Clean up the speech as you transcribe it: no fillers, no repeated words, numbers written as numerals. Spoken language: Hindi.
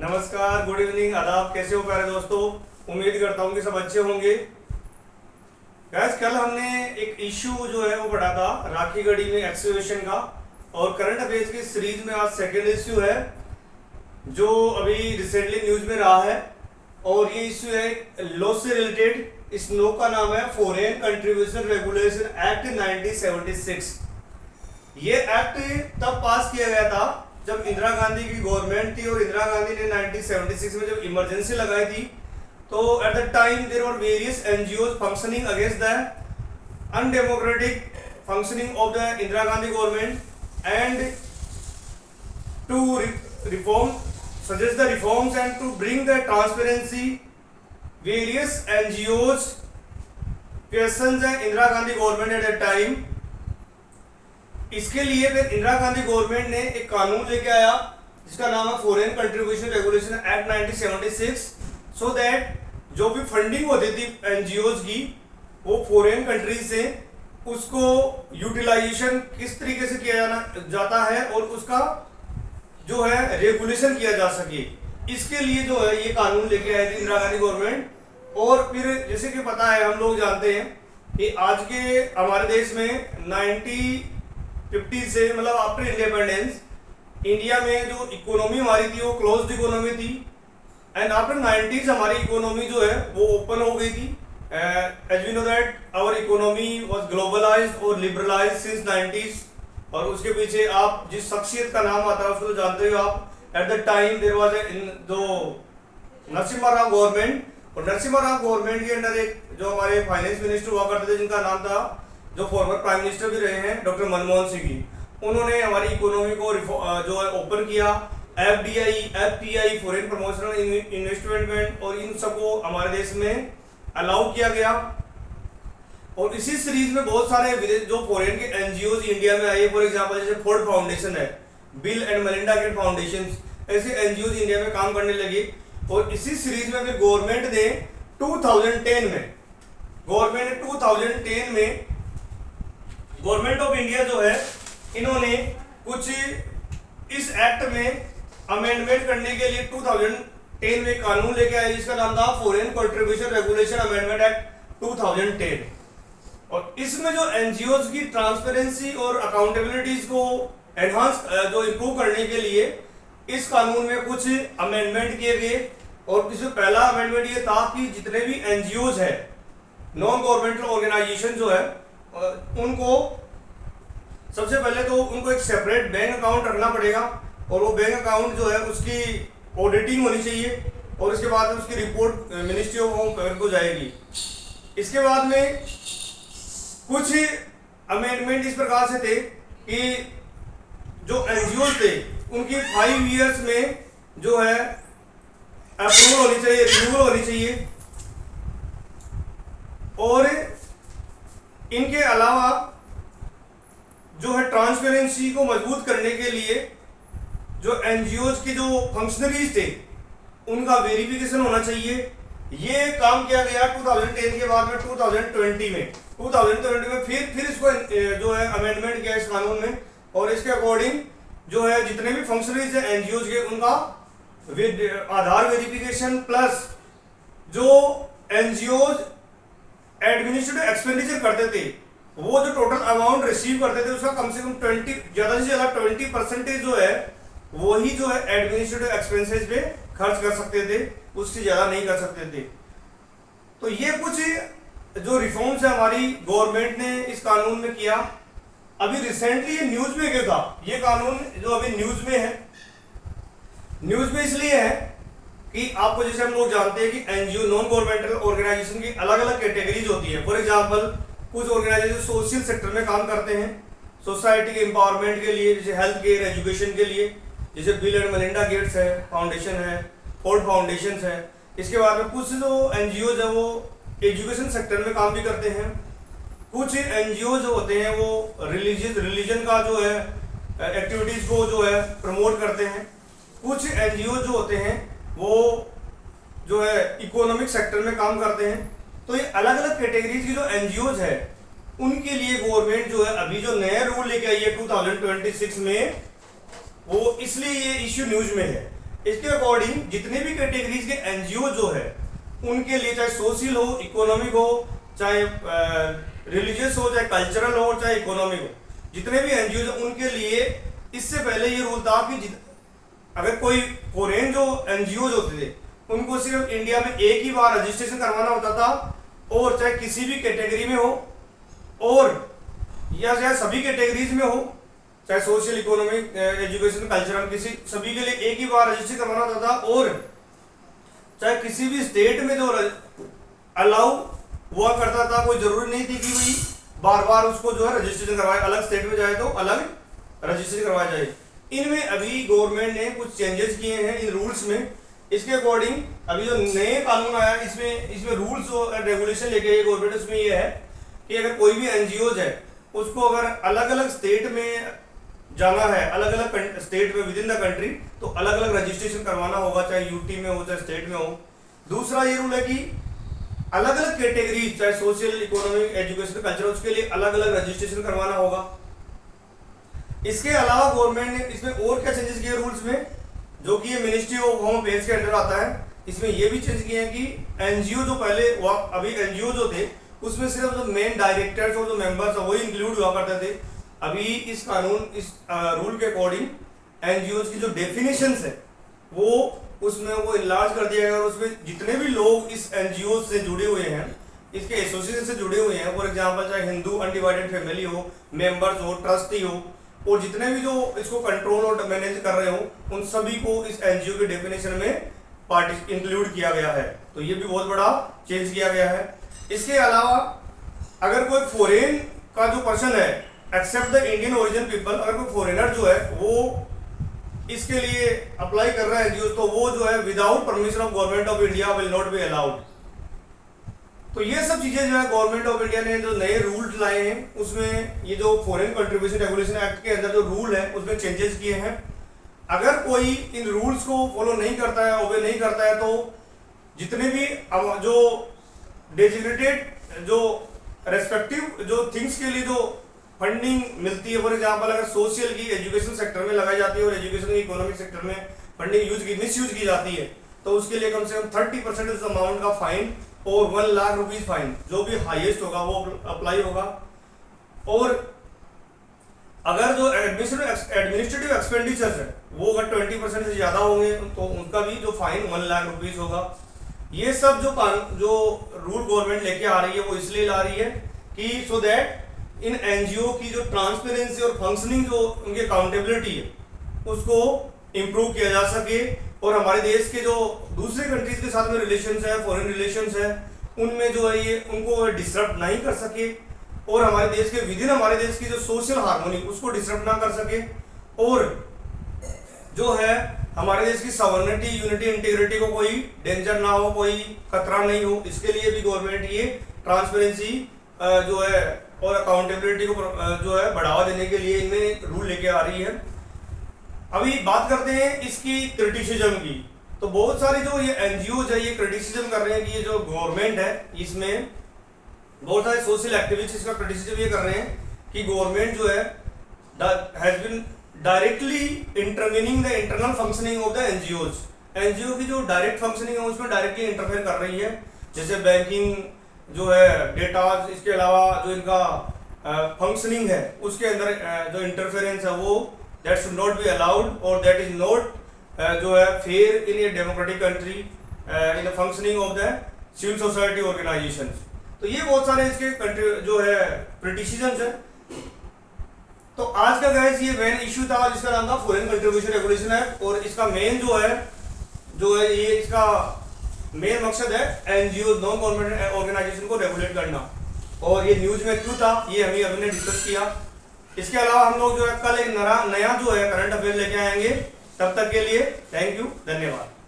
नमस्कार, गुड इवनिंग, आदाब। कैसे हो प्यारे दोस्तों? उम्मीद करता हूँ कि सब अच्छे होंगे। गैस, कल हमने एक इश्यू जो है वो पढ़ा था राखी गढ़ी में एक्सकवेशन का, और करंट अफेयर्स की सीरीज में आज सेकंड इश्यू है जो अभी रिसेंटली न्यूज में रहा है। और ये इश्यू है लॉ से रिलेटेड। इस लॉ का नाम है फॉरेन कंट्रीब्यूशन रेगुलेशन एक्ट 1976। ये एक्ट तब पास किया गया था जब इंदिरा गांधी की गवर्नमेंट थी, और इंदिरा गांधी ने 1976 में जब इमरजेंसी लगाई थी, तो at the time there were various NGOs functioning against the undemocratic functioning of the Indira Gandhi government and to reform suggest the reforms and to bring the transparency. Various NGOs questioned the Indira Gandhi government at that time. इसके लिए फिर इंदिरा गांधी गवर्नमेंट ने एक कानून लेके आया जिसका नाम है foreign contribution regulation act 1976, so that जो भी फंडिंग होती थी एनजीओज की वो फॉरेन कंट्रीज से उसको यूटिलाइजेशन किस तरीके से किया जाता है और उसका जो है रेगुलेशन किया जा सके। इसके लिए जो है ये कानून लेके आई थी इंदिरा गांधी गवर्नमेंट। और फिर जैसे कि पता है, हम लोग जानते हैं कि आज के हमारे देश में 1950 से मतलब आफ्टर इंडिपेंडेंस इंडिया में जो इकोनॉमी हमारी थी वो क्लोज्ड इकोनॉमी थी, एंड आफ्टर 90s हमारी इकोनॉमी जो है वो ओपन हो गई थी। As we know that our economy was globalised और लिबरलाइज्ड सिंस 90s। और उसके पीछे आप जिस शख्सियत का नाम आता है उसको जानते हो आप। At the time there was जो नरसिम्हा राव गवर्नमेंट, और नरसिम्हा राव गवर्नमेंट के अंडर एक जो हमारे फाइनेंस मिनिस्टर हुआ करते थे जिनका नाम था, जो फॉर्मर प्राइम मिनिस्टर भी रहे हैं, डॉक्टर मनमोहन सिंह जी। उन्होंने हमारी इकोनॉमी को जो है ओपन किया। FDI, FPI, foreign promotional investment, और इन सबको हमारे देश में अलाउ किया गया। और इसी सीरीज में बहुत सारे विदेश जो फॉरेन के एनजीओज इंडिया में आए, फॉर एग्जांपल जैसे फोर्ड फाउंडेशन है, bill and Melinda Gates foundation, ऐसे एनजीओज इंडिया में काम करने लगे। और इसी सीरीज में फिर गवर्नमेंट ने 2010 में गवर्नमेंट ऑफ इंडिया जो है इन्होंने कुछ इस एक्ट में अमेंडमेंट करने के लिए 2010 में कानून लेके आए जिसका नाम था foreign contribution regulation amendment act 2010। और इसमें जो एनजीओज की ट्रांसपेरेंसी और अकाउंटेबिलिटीज को एनहांस जो इंप्रूव करने के लिए इस कानून में कुछ अमेंडमेंट किए गए। और इसमें पहला अमेंडमेंट ये था कि जितने भी एनजीओज है, नॉन गवर्नमेंटल ऑर्गेनाइजेशन जो है, उनको सबसे पहले तो उनको एक सेपरेट बैंक अकाउंट रखना पड़ेगा, और वो बैंक अकाउंट जो है उसकी ऑडिटिंग होनी चाहिए, और उसके बाद उसकी report ministry of home affair को जाएगी। इसके बाद में कुछ अमेंडमेंट इस प्रकार से थे कि जो एनजीओ थे उनकी 5 इयर्स में जो है अप्रूवल होनी चाहिए, रिन्यूअल होनी चाहिए। और इनके अलावा जो है ट्रांसपेरेंसी को मजबूत करने के लिए जो एनजीओज के जो फंक्शनरीज थे उनका वेरिफिकेशन होना चाहिए। ये काम किया गया 2010 के बाद में 2020 में फिर इसको जो है अमेंडमेंट किया इस कानून में। और इसके अकॉर्डिंग जो है जितने भी फंक्शनरीज है एनजीओज के उनका आधार वेरिफिकेशन, प्लस जो एनजीओज एडमिनिस्ट्रेटिव एक्सपेंडिचर करते थे वो जो टोटल अमाउंट रिसीव करते थे उसका कम से कम 20% जो है वही जो है एडमिनिस्ट्रेटिव एक्सपेंसेस पे खर्च कर सकते थे, उससे ज्यादा नहीं कर सकते थे। तो ये कुछ जो रिफॉर्म्स है हमारी गवर्नमेंट ने इस कानून में किया। अभी रिसेंटली ये न्यूज में क्या था, ये कानून जो अभी न्यूज में इसलिए है कि आपको जैसे हम लोग जानते हैं कि एनजीओ नॉन गवर्नमेंटल ऑर्गेनाइजेशन की अलग अलग कैटेगरीज होती है। फॉर एग्जांपल कुछ ऑर्गेनाइजेशन सोशल सेक्टर में काम करते हैं, सोसाइटी के एम्पावरमेंट के लिए, जैसे हेल्थ केयर, एजुकेशन के लिए, जैसे बिल एंड मेलिंडा गेट्स है फाउंडेशन है, फोर्ड फाउंडेशन है। इसके बाद में कुछ जो एनजीओ है वो एजुकेशन सेक्टर में काम भी करते हैं। कुछ एनजीओ जो होते हैं वो रिलीजन का जो है एक्टिविटीज को जो है प्रमोट करते हैं। कुछ एनजीओ जो होते हैं वो जो है इकोनॉमिक सेक्टर में काम करते हैं। तो ये अलग अलग कैटेगरीज की जो एनजीओज है उनके लिए गवर्नमेंट जो है अभी जो नया रूल लेके आई है 2026 में, वो इसलिए ये इश्यू न्यूज में है। इसके अकॉर्डिंग जितने भी कैटेगरीज के एनजीओ जो है उनके लिए, चाहे सोशल हो, इकोनॉमिक हो, चाहे रिलीजियस हो, चाहे कल्चरल हो, चाहे इकोनॉमिक हो, जितने भी एनजीओ उनके लिए इससे पहले ये रूल था कि अगर कोई फॉरेन जो एनजीओ होते थे उनको सिर्फ इंडिया में एक ही बार रजिस्ट्रेशन करवाना होता था, और चाहे किसी भी कैटेगरी में हो, और या चाहे सभी कैटेगरीज में हो, चाहे सोशल, इकोनॉमिक, एजुकेशन, कल्चरल, किसी सभी के लिए एक ही बार रजिस्टर करवाना होता था। और चाहे किसी भी स्टेट में जो अलाउ हुआ करता था, कोई जरूरी नहीं थी कि भाई बार बार उसको जो है रजिस्ट्रेशन करवाए, अलग स्टेट में जाए तो अलग रजिस्ट्रेशन करवाया जाए। इनमें अभी गवर्नमेंट ने कुछ चेंजेस किए हैं इन रूल्स में। इसके अकॉर्डिंग अभी जो नए कानून आया इसमें रूल्स और रेगुलेशन लेके आई गवर्नमेंट, उसमें ये है कि अगर कोई भी एनजीओ है उसको अगर अलग अलग स्टेट में जाना है, अलग अलग स्टेट में विद इन द कंट्री, तो अलग अलग रजिस्ट्रेशन करवाना होगा, चाहे यूटी में हो चाहे स्टेट में हो। दूसरा ये रूल है कि अलग अलग कैटेगरी, चाहे सोशल, इकोनॉमिक, एजुकेशन, कल्चर, उसके लिए अलग अलग रजिस्ट्रेशन करवाना होगा। इसके अलावा गवर्नमेंट ने इसमें और क्या चेंजेस किए रूल्स में, जो कि ये मिनिस्ट्री ऑफ होम अफेयर्स के अंडर आता है। इसमें ये भी चेंज किए हैं कि एनजीओ जो पहले अभी एनजीओ जो थे उसमें सिर्फ जो मेन डायरेक्टर्स और जो मेंबर्स है वही इंक्लूड हुआ करते थे। अभी इस रूल के अकॉर्डिंग एनजीओ की जो डेफिनेशंस है वो उसमें वो इनलार्ज कर दिया गया, और उसमें जितने भी लोग इस एनजीओ से जुड़े हुए हैं, इसके एसोसिएशन से जुड़े हुए हैं, फॉर एग्जांपल चाहे हिंदू अनडिवाइडेड फैमिली हो, मेंबर्स हो, ट्रस्टी हो, और जितने भी जो इसको कंट्रोल और मैनेज कर रहे हो, उन सभी को इस एनजीओ के डेफिनेशन में इंक्लूड किया गया है। तो ये भी बहुत बड़ा चेंज किया गया है। इसके अलावा अगर कोई फॉरेन का जो पर्सन है, except the Indian origin people, अगर कोई फॉरेनर जो है वो इसके लिए अप्लाई कर रहा है एनजीओ, तो वो जो है without permission of government of India will not be allowed. तो ये सब चीजें जो है गवर्नमेंट ऑफ इंडिया ने जो नए रूल्स लाए हैं उसमें ये जो फॉरेन कंट्रीब्यूशन रेगुलेशन एक्ट के अंदर जो रूल है उसमें चेंजेस किए हैं। अगर कोई इन रूल्स को फॉलो नहीं करता है, ओबे नहीं करता है, तो जितने भी जो डेजिग्नेटेड जो रेस्पेक्टिव जो थिंग्स के लिए जो फंडिंग मिलती है, फॉर एग्जांपल अगर सोशल की एजुकेशन सेक्टर में लगाई जाती है और एजुकेशन की इकोनॉमिक सेक्टर में फंडिंग मिसयूज की जाती है, तो उसके लिए कम से कम 30% अमाउंट का फाइन और 1 लाख रुपीज फाइन, जो भी हाईएस्ट होगा वो अप्लाई होगा। और अगर जो एडमिनिस्ट्रेटिव एक्सपेंडिचर्स है वो अगर 20% से ज्यादा होंगे तो उनका भी जो फाइन 1 लाख रुपीज होगा। ये सब जो रूल गवर्नमेंट लेके आ रही है वो इसलिए ला रही है कि सो दैट इन एनजीओ की जो ट्रांसपेरेंसी और फंक्शनिंग, जो उनकी अकाउंटेबिलिटी है, उसको इम्प्रूव किया जा सके, और हमारे देश के जो दूसरे कंट्रीज के साथ में रिलेशंस है, फॉरेन रिलेशंस है, उनमें जो है ये उनको डिस्टर्ब नहीं कर सके, और हमारे देश के विदिन हमारे देश की जो सोशल हार्मोनी उसको डिस्टर्ब ना कर सके, और जो है हमारे देश की सवर्निटी, यूनिटी, इंटीग्रिटी को कोई डेंजर ना हो, कोई खतरा नहीं हो। इसके लिए भी गवर्नमेंट ये ट्रांसपेरेंसी जो है और अकाउंटेबिलिटी को जो है बढ़ावा देने के लिए इनमें रूल लेके आ रही है। अभी बात करते हैं इसकी क्रिटिसिज्म की। तो बहुत सारे जो ये एनजीओ है ये क्रिटिसिज्म कर रहे हैं कि ये जो गवर्नमेंट है इसमें बहुत सारे सोशल एक्टिविस्ट इसका क्रिटिसिज्म ये कर रहे हैं कि गवर्नमेंट जो है has been directly intervening the internal functioning of the NGOs. NGO की जो डायरेक्ट फंक्शनिंग है उसमें डायरेक्टली इंटरफेयर कर रही है, जैसे बैंकिंग जो है, डेटा, इसके अलावा जो इनका फंक्शनिंग है उसके अंदर जो इंटरफेरेंस है वो that should not be allowed, और दैट इज नॉट जो है fair in a democratic country in the functioning of the civil society organisations. तो ये बहुत सारे इसके कंट्री जो है क्रिटिसिज्म्स है। तो आज का गाइस ये मेन इशू था जिसका नाम था फॉरेन कंट्रीब्यूशन रेगुलेशन एक्ट, और इसका मेन जो है ये इसका मेन मकसद है एनजीओ, नॉन गवर्नमेंट ऑर्गेनाइजेशन को रेगुलेट करना। और ये न्यूज में क्यों था ये हमने डिस्कस किया। इसके अलावा हम लोग जो है कल एक नया जो है करंट अफेयर लेके आएंगे। तब तक के लिए थैंक यू, धन्यवाद।